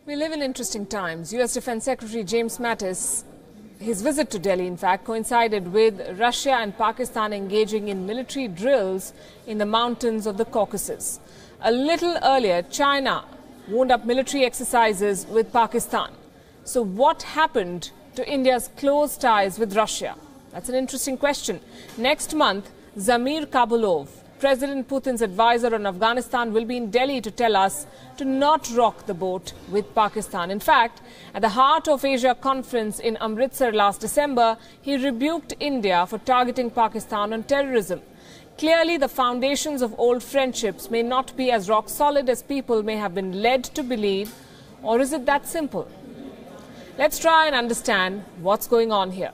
We live in interesting times. U.S. Defense Secretary James Mattis, his visit to Delhi, in fact, coincided with Russia and Pakistan engaging in military drills in the mountains of the Caucasus. A little earlier, China wound up military exercises with Pakistan. So what happened to India's close ties with Russia? That's an interesting question. Next month, Zamir Kabulov, President Putin's advisor on Afghanistan, will be in Delhi to tell us to not rock the boat with Pakistan. In fact, at the Heart of Asia conference in Amritsar last December, he rebuked India for targeting Pakistan on terrorism. Clearly, the foundations of old friendships may not be as rock solid as people may have been led to believe. Or is it that simple? Let's try and understand what's going on here.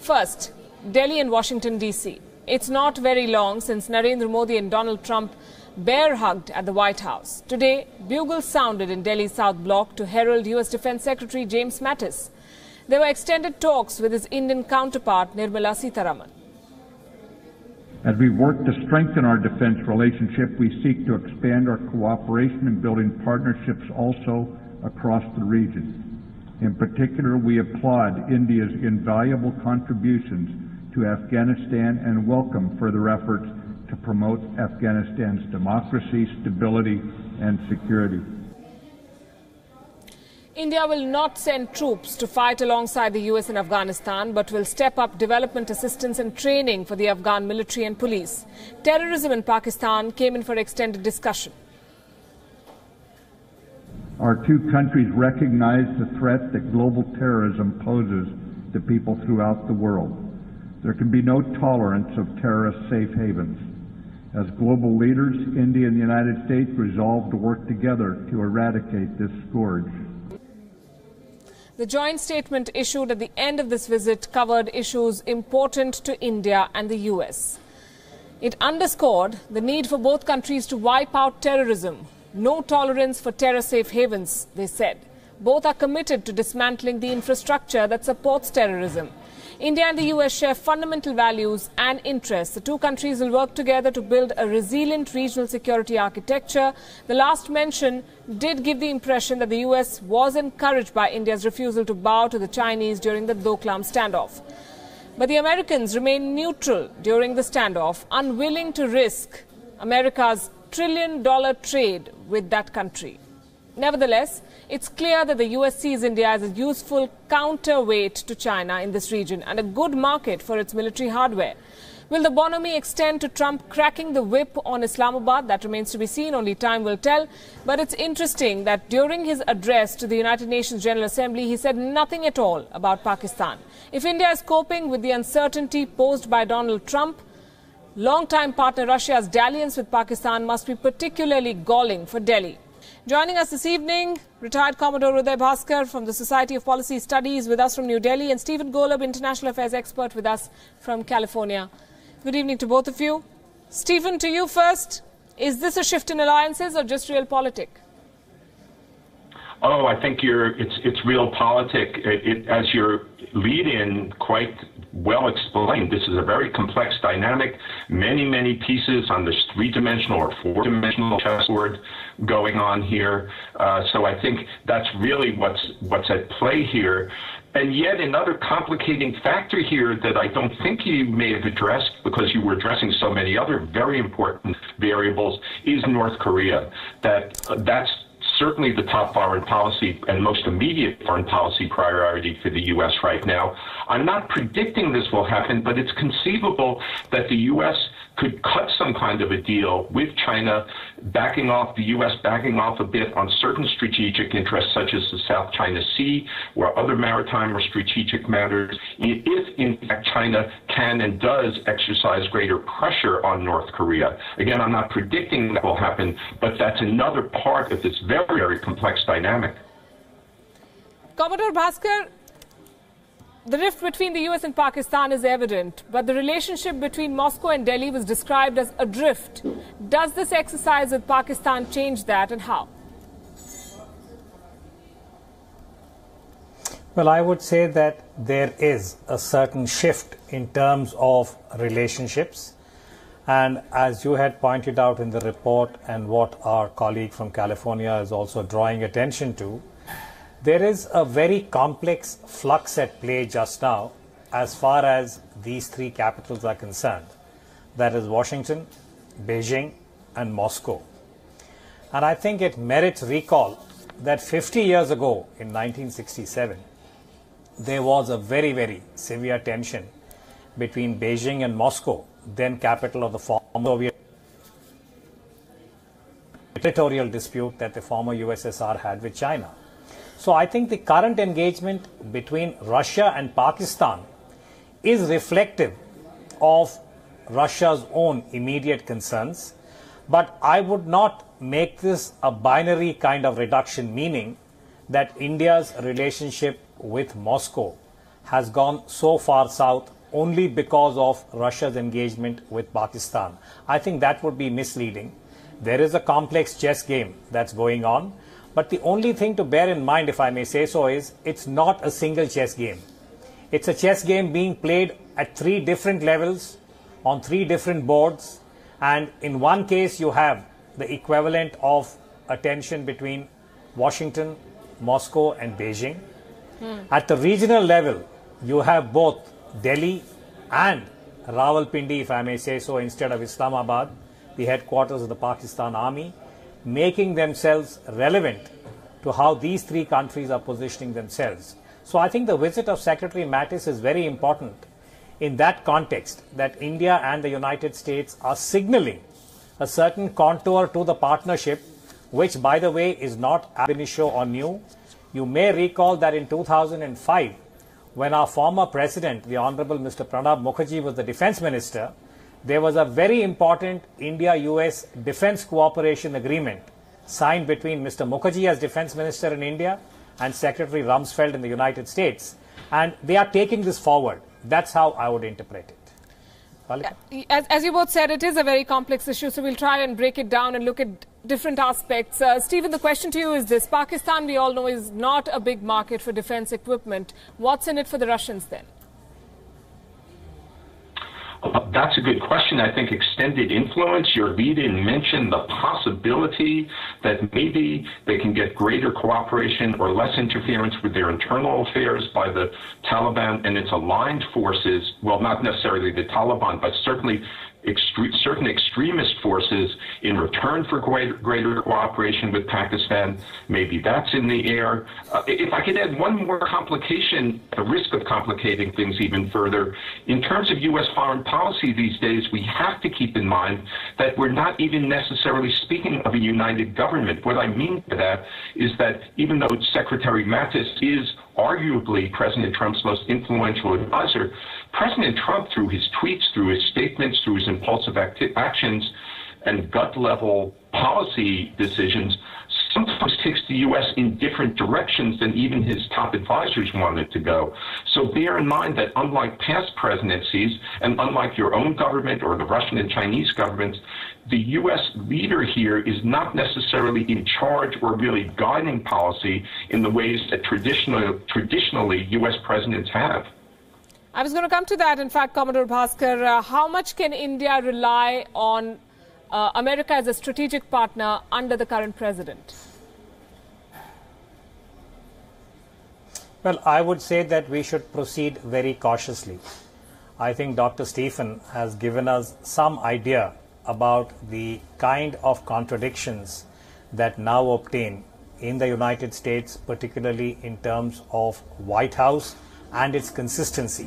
First, Delhi and Washington, D.C. It's not very long since Narendra Modi and Donald Trump bear-hugged at the White House. Today, bugles sounded in Delhi's South Block to herald U.S. Defense Secretary James Mattis. There were extended talks with his Indian counterpart, Nirmala Sitharaman. As we work to strengthen our defense relationship, we seek to expand our cooperation in building partnerships also across the region. In particular, we applaud India's invaluable contributions to Afghanistan and welcome further efforts to promote Afghanistan's democracy, stability, and security. India will not send troops to fight alongside the U.S. in Afghanistan, but will step up development assistance and training for the Afghan military and police. Terrorism in Pakistan came in for extended discussion. Our two countries recognize the threat that global terrorism poses to people throughout the world. There can be no tolerance of terrorist safe havens. As global leaders, India and the United States resolve to work together to eradicate this scourge. The joint statement issued at the end of this visit covered issues important to India and the U.S. It underscored the need for both countries to wipe out terrorism. No tolerance for terror safe havens, they said. Both are committed to dismantling the infrastructure that supports terrorism. India and the U.S. share fundamental values and interests. The two countries will work together to build a resilient regional security architecture. The last mention did give the impression that the U.S. was encouraged by India's refusal to bow to the Chinese during the Doklam standoff. But the Americans remained neutral during the standoff, unwilling to risk America's trillion-dollar trade with that country. Nevertheless, it's clear that the U.S. sees India as a useful counterweight to China in this region and a good market for its military hardware. Will the bonhomie extend to Trump cracking the whip on Islamabad? That remains to be seen. Only time will tell. But it's interesting that during his address to the United Nations General Assembly, he said nothing at all about Pakistan. If India is coping with the uncertainty posed by Donald Trump, longtime partner Russia's dalliance with Pakistan must be particularly galling for Delhi. Joining us this evening, retired Commodore Uday Bhaskar from the Society of Policy Studies with us from New Delhi, and Stephen Golub, international affairs expert, with us from California. Good evening to both of you. Stephen, to you first. Is this a shift in alliances or just realpolitik? Oh, I think it's realpolitik. As your lead-in quite well explained, this is a very complex dynamic, many pieces on this three-dimensional or four-dimensional chessboard going on here. So I think that's really what's at play here. And yet another complicating factor here that I don't think you may have addressed, because you were addressing so many other very important variables, is North Korea. That's certainly the top foreign policy and most immediate foreign policy priority for the U.S. right now. I'm not predicting this will happen, but it's conceivable that the U.S. could cut some kind of a deal with China, backing off, the U.S. backing off a bit on certain strategic interests, such as the South China Sea or other maritime or strategic matters, if in fact China can and does exercise greater pressure on North Korea. Again, I'm not predicting that will happen, but that's another part of this very complex dynamic. Commodore Bhaskar, the rift between the U.S. and Pakistan is evident, but the relationship between Moscow and Delhi was described as adrift. Does this exercise with Pakistan change that, and how? Well, I would say that there is a certain shift in terms of relationships. And as you had pointed out in the report, and what our colleague from California is also drawing attention to, There is a very complex flux at play just now as far as these three capitals are concerned. That is Washington, Beijing and Moscow. And I think it merits recall that 50 years ago in 1967, there was a very, very severe tension between Beijing and Moscow, then capital of the former Soviet territorial dispute that the former USSR had with China. So I think the current engagement between Russia and Pakistan is reflective of Russia's own immediate concerns, but I would not make this a binary kind of reduction, meaning that India's relationship with Moscow has gone so far south only because of Russia's engagement with Pakistan. I think that would be misleading. There is a complex chess game that's going on, but the only thing to bear in mind, if I may say so, is it's not a single chess game. It's a chess game being played at three different levels, on three different boards, and in one case you have the equivalent of a tension between Washington, Moscow and Beijing. At the regional level, you have both Delhi and Rawalpindi, if I may say so, instead of Islamabad, the headquarters of the Pakistan Army, making themselves relevant to how these three countries are positioning themselves. So I think the visit of Secretary Mattis is very important in that context, that India and the United States are signaling a certain contour to the partnership, which, by the way, is not ab initio or new. You may recall that in 2005, when our former president, the Honorable Mr. Pranab Mukherjee, was the defense minister, there was a very important India-US defense cooperation agreement signed between Mr. Mukherjee as defense minister in India and Secretary Rumsfeld in the United States. And they are taking this forward. That's how I would interpret it. As you both said, it is a very complex issue, so we'll try and break it down and look at different aspects. Stephen, the question to you is this. Pakistan, we all know, is not a big market for defense equipment. What's in it for the Russians then? That's a good question. I think extended influence, your lead-in mentioned the possibility that maybe they can get greater cooperation or less interference with their internal affairs by the Taliban and its aligned forces, well, not necessarily the Taliban, but certainly certain extremist forces in return for greater cooperation with Pakistan. Maybe that's in the air. If I could add one more complication, the risk of complicating things even further, in terms of U.S. foreign policy these days, we have to keep in mind that we're not even necessarily speaking of a united government. What I mean by that is that even though Secretary Mattis is arguably President Trump's most influential advisor, President Trump, through his tweets, through his statements, through his impulsive actions and gut-level policy decisions, sometimes takes the U.S. in different directions than even his top advisors wanted to go. So bear in mind that unlike past presidencies, and unlike your own government or the Russian and Chinese governments, the U.S. leader here is not necessarily in charge or really guiding policy in the ways that traditionally U.S. presidents have. I was going to come to that. In fact, Commodore Bhaskar, how much can India rely on America as a strategic partner under the current president? Well, I would say that we should proceed very cautiously. I think Dr. Stephen has given us some idea about the kind of contradictions that now obtain in the United States, particularly in terms of White House and its consistency.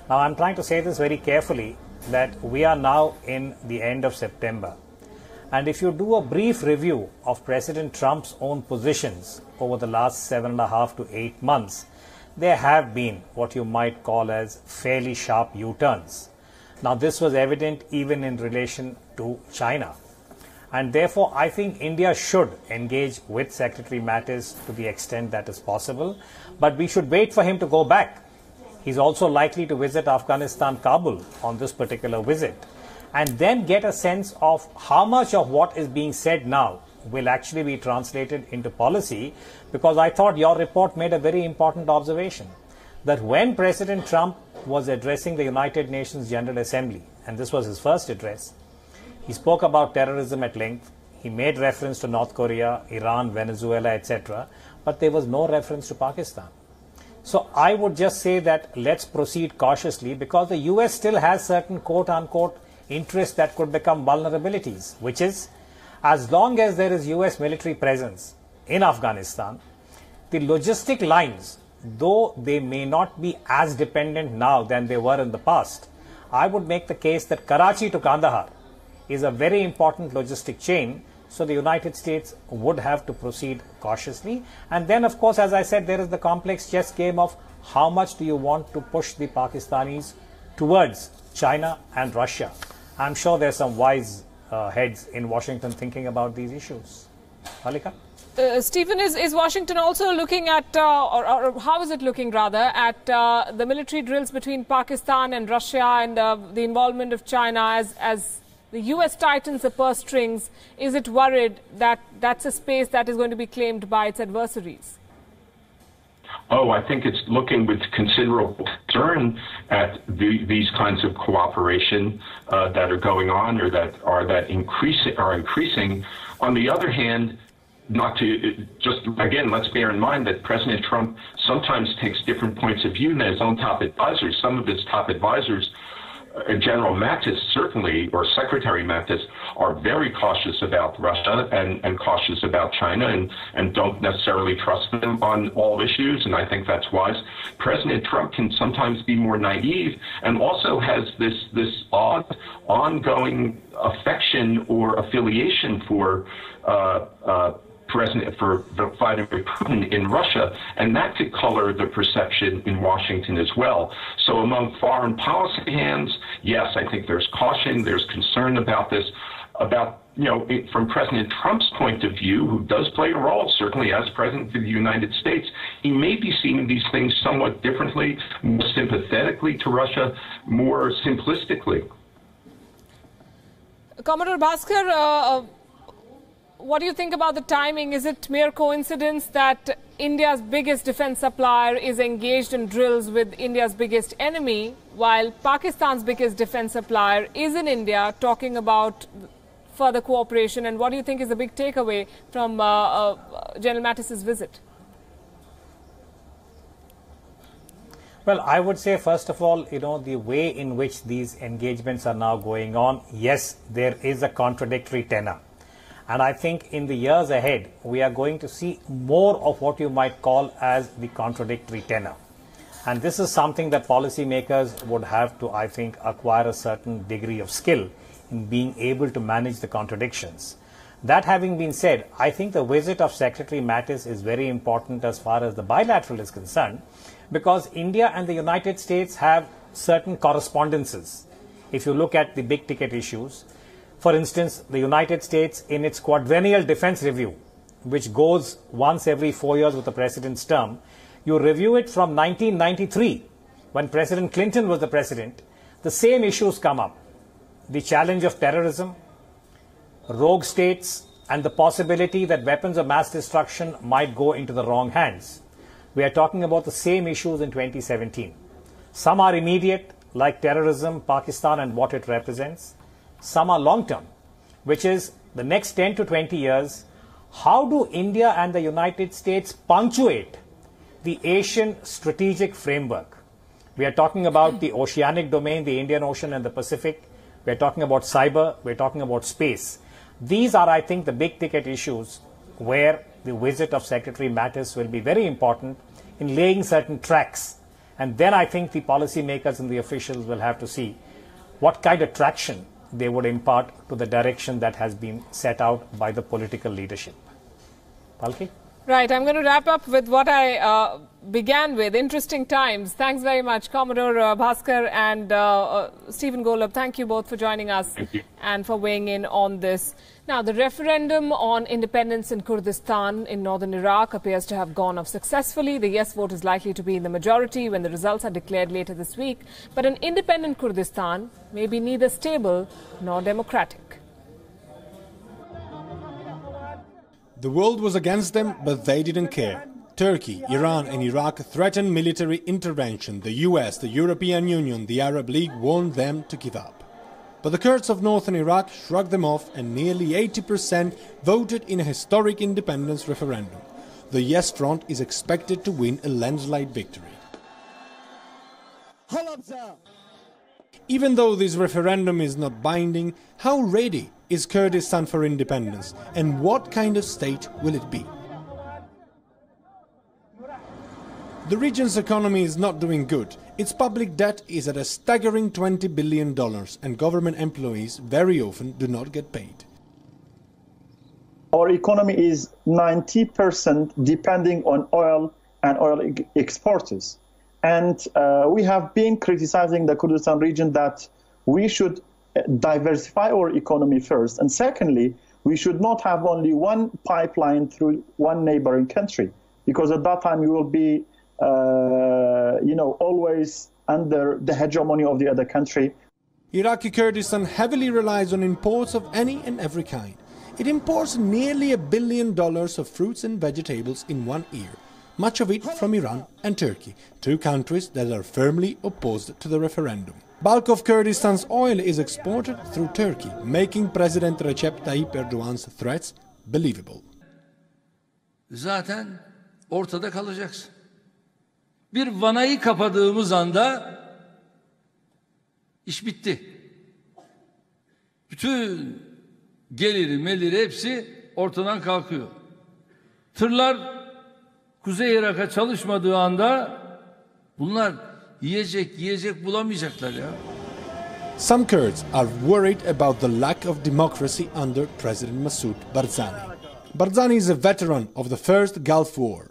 Now, I'm trying to say this very carefully, that we are now in the end of September. And if you do a brief review of President Trump's own positions over the last 7.5 to 8 months, there have been what you might call as fairly sharp U-turns. Now, this was evident even in relation to China. And therefore, I think India should engage with Secretary Mattis to the extent that is possible. But we should wait for him to go back. He's also likely to visit Afghanistan, Kabul on this particular visit, and then get a sense of how much of what is being said now will actually be translated into policy. Because I thought your report made a very important observation, that when President Trump was addressing the United Nations General Assembly, and this was his first address, he spoke about terrorism at length. He made reference to North Korea, Iran, Venezuela, etc. but there was no reference to Pakistan. So I would just say that let's proceed cautiously, because the US still has certain quote-unquote interests that could become vulnerabilities, which is, as long as there is US military presence in Afghanistan, the logistic lines, though they may not be as dependent now than they were in the past, I would make the case that Karachi to Kandahar is a very important logistic chain. So the United States would have to proceed cautiously. And then, of course, as I said, there is the complex chess game of how much do you want to push the Pakistanis towards China and Russia. I'm sure there's some wise heads in Washington thinking about these issues. Malika? Stephen, is Washington also looking at, or how is it looking rather, at the military drills between Pakistan and Russia and the involvement of China as the US tightens the purse strings? Is it worried that that's a space that is going to be claimed by its adversaries? Oh, I think it's looking with considerable concern at these kinds of cooperation that are going on, or that are increasing. On the other hand, not to just, again, let's bear in mind that President Trump sometimes takes different points of view than his own top advisors. Some of his top advisors, General Mattis certainly, or Secretary Mattis, are very cautious about Russia and cautious about China, and don't necessarily trust them on all issues, and I think that's wise. President Trump can sometimes be more naive, and also has this odd ongoing affection or affiliation for Vladimir Putin in Russia, and that could color the perception in Washington as well. So among foreign policy hands, yes, I think there's caution, there's concern about this, from President Trump's point of view, who does play a role, certainly as President of the United States. He may be seeing these things somewhat differently, more sympathetically to Russia, more simplistically. Commodore Bhaskar, what do you think about the timing? Is it mere coincidence that India's biggest defense supplier is engaged in drills with India's biggest enemy, while Pakistan's biggest defense supplier is in India talking about further cooperation? And what do you think is the big takeaway from General Mattis's visit? Well, I would say, first of all, the way in which these engagements are now going on, yes, there is a contradictory tenor. And I think in the years ahead, we are going to see more of what you might call as the contradictory tenor. And this is something that policymakers would have to, I think, acquire a certain degree of skill in being able to manage the contradictions. That having been said, I think the visit of Secretary Mattis is very important as far as the bilateral is concerned, because India and the United States have certain correspondences. If you look at the big ticket issues, for instance, the United States, in its quadrennial defense review, which goes once every 4 years with the president's term, you review it from 1993, when President Clinton was the president, the same issues come up. The challenge of terrorism, rogue states, and the possibility that weapons of mass destruction might go into the wrong hands. We are talking about the same issues in 2017. Some are immediate, like terrorism, Pakistan, and what it represents. Some are long-term, which is the next 10 to 20 years. How do India and the United States punctuate the Asian strategic framework? We are talking about the oceanic domain, the Indian Ocean and the Pacific. We are talking about cyber. We are talking about space. These are, I think, the big ticket issues where the visit of Secretary Mattis will be very important in laying certain tracks. And then I think the policymakers and the officials will have to see what kind of traction they would impart to the direction that has been set out by the political leadership. Palki? Right, I'm going to wrap up with what I began with, interesting times. Thanks very much, Commodore Bhaskar and Stephen Golub. Thank you both for joining us and for weighing in on this. Now, the referendum on independence in Kurdistan in northern Iraq appears to have gone off successfully. The yes vote is likely to be in the majority when the results are declared later this week. But an independent Kurdistan may be neither stable nor democratic. The world was against them, but they didn't care. Turkey, Iran and Iraq threatened military intervention. The US, the European Union, the Arab League warned them to give up. But the Kurds of northern Iraq shrugged them off, and nearly 80% voted in a historic independence referendum. The Yes Front is expected to win a landslide victory. Even though this referendum is not binding, how ready is Kurdistan for independence, and what kind of state will it be? The region's economy is not doing good. Its public debt is at a staggering $20 billion, and government employees very often do not get paid. Our economy is 90% depending on oil and oil exporters. And we have been criticizing the Kurdistan region that we should diversify our economy first. And secondly, we should not have only one pipeline through one neighboring country, because at that time we will be, always under the hegemony of the other country. Iraqi Kurdistan heavily relies on imports of any and every kind. It imports nearly $1 billion of fruits and vegetables in 1 year, much of it from Iran and Turkey, two countries that are firmly opposed to the referendum. Bulk of Kurdistan's oil is exported through Turkey, making President Recep Tayyip Erdogan's threats believable. Zaten ortada kalacaksın. Bir vanayı kapadığımız anda iş bitti. Bütün geliri, meliri hepsi ortadan kalkıyor. Tırlar Kuzey Irak'a çalışmadığı anda bunlar yiyecek bulamayacaklar ya. Some Kurds are worried about the lack of democracy under President Masoud Barzani. Barzani is a veteran of the First Gulf War.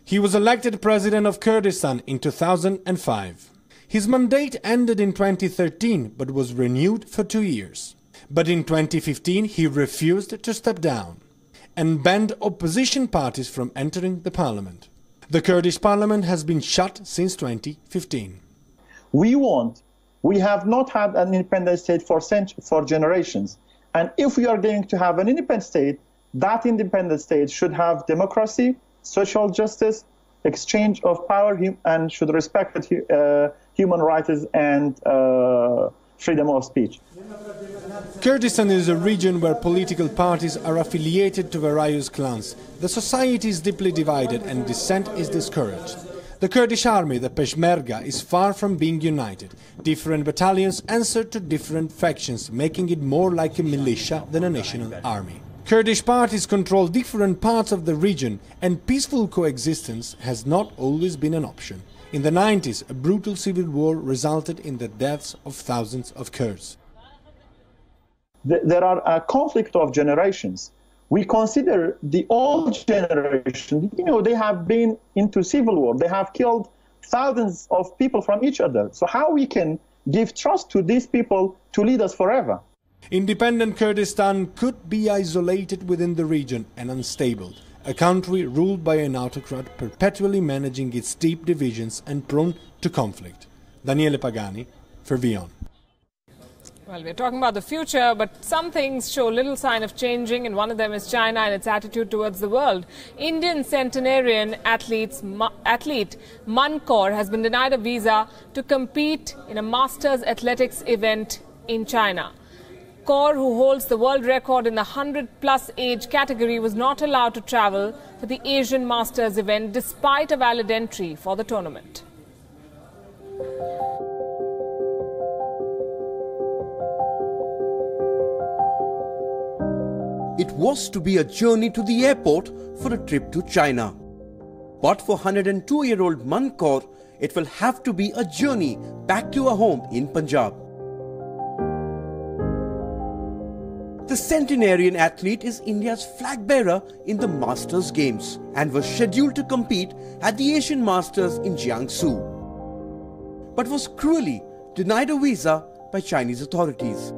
He was elected president of Kurdistan in 2005. His mandate ended in 2013 but was renewed for 2 years. But in 2015 he refused to step down and banned opposition parties from entering the parliament. The Kurdish parliament has been shut since 2015. We have not had an independent state for generations. And if we are going to have an independent state, that independent state should have democracy, social justice, exchange of power, and should respect human rights and freedom of speech. Kurdistan is a region where political parties are affiliated to various clans. The society is deeply divided and dissent is discouraged. The Kurdish army, the Peshmerga, is far from being united. Different battalions answer to different factions, making it more like a militia than a national army. Kurdish parties control different parts of the region, and peaceful coexistence has not always been an option. In the 90s, a brutal civil war resulted in the deaths of thousands of Kurds. There are a conflict of generations. We consider the old generation, they have been into civil war. They have killed thousands of people from each other. So how we can give trust to these people to lead us forever? Independent Kurdistan could be isolated within the region and unstable, a country ruled by an autocrat perpetually managing its deep divisions and prone to conflict. Daniele Pagani for WION. Well, we're talking about the future, but some things show little sign of changing, and one of them is China and its attitude towards the world. Indian centenarian athlete Mankor has been denied a visa to compete in a Masters athletics event in China. Kaur, who holds the world record in the 100-plus age category, was not allowed to travel for the Asian Masters event despite a valid entry for the tournament. It was to be a journey to the airport for a trip to China. But for 102-year-old Mankor, it will have to be a journey back to her home in Punjab. The centenarian athlete is India's flag bearer in the Masters Games and was scheduled to compete at the Asian Masters in Jiangsu, but was cruelly denied a visa by Chinese authorities.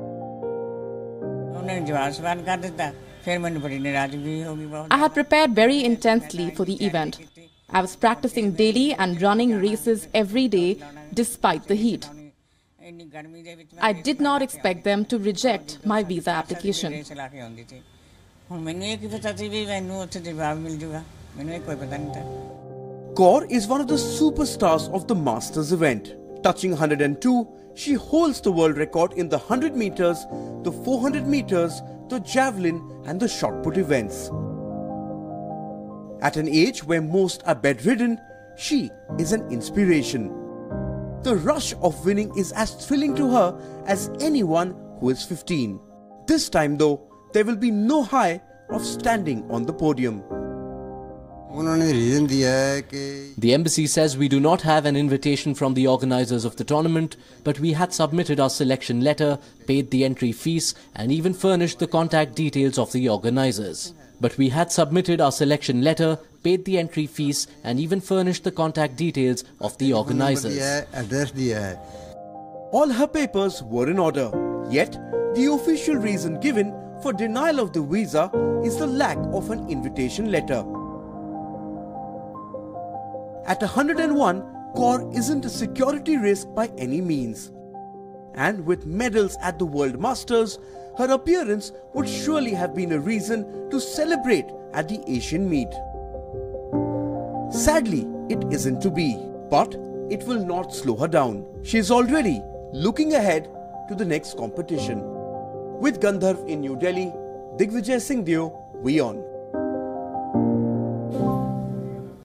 I had prepared very intensely for the event. I was practicing daily and running races every day despite the heat. I did not expect them to reject my visa application. Kaur is one of the superstars of the Masters event. Touching 102, she holds the world record in the 100 meters, the 400 meters, the javelin and the shot put events. At an age where most are bedridden, she is an inspiration. The rush of winning is as thrilling to her as anyone who is 15. This time though, there will be no high of standing on the podium. The embassy says we do not have an invitation from the organizers of the tournament, but we had submitted our selection letter, paid the entry fees and even furnished the contact details of the organizers. All her papers were in order, yet the official reason given for denial of the visa is the lack of an invitation letter. At 101, Kaur isn't a security risk by any means. And with medals at the World Masters, her appearance would surely have been a reason to celebrate at the Asian meet. Sadly, it isn't to be, but it will not slow her down. She is already looking ahead to the next competition. With Gandharv in New Delhi, Digvijay Singh Deo, WION.